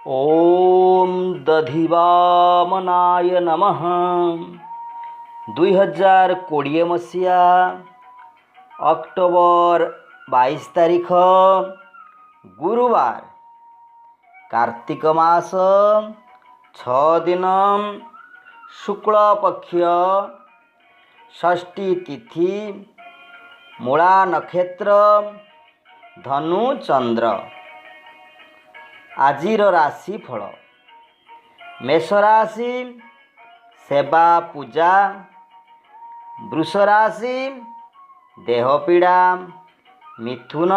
ओम दधिवामनाय नमः। 2020 मसीहा अक्टोबर 22 तारीख गुरुवार, कार्तिक मास 6 दिन, शुक्ल पक्ष, षष्ठी तिथि, मूला नक्षत्र, धनु चंद्र। आजिर राशि फल। मेष राशि सेवा पूजा। वृष राशि देह पीड़ा। मिथुन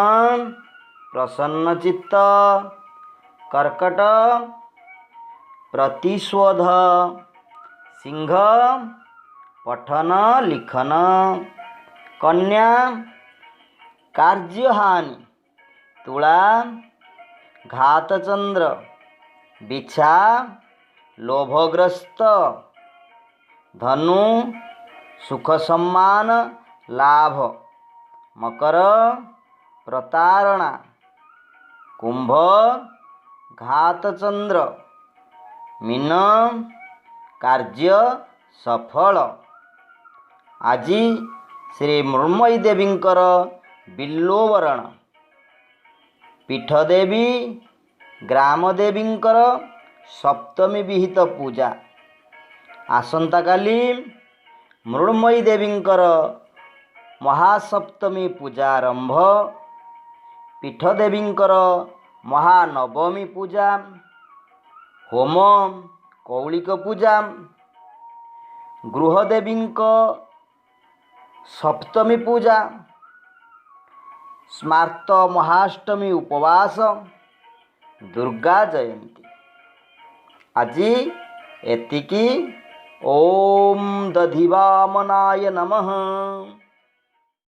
प्रसन्न चित्त। कर्कट प्रतिशोध। सिंह पठन लिखन। कन्या कार्यहानि। तुला घातचंद्र। बिछा लोभग्रस्त। धनु सुख सम्मान लाभ। मकर प्रतारणा। कुंभ घातचंद्र। मीन कार्य सफल। आज श्री मृण्मयी देवींकर बिल्ववरण। पीठदेवी ग्रामदेवींकर सप्तमी विहित पूजा। आसंता काली मृण्मयी देवींकर महासप्तमी पूजा आरंभ। पीठदेवींकर महानवमी पूजा। होम कौलिक पूजा। गृहदेवींक सप्तमी पूजा। स्मार्त महाष्टमी उपवास। दुर्गा जयंती। आज एतिकी। ओम दधिवामनाय नमः।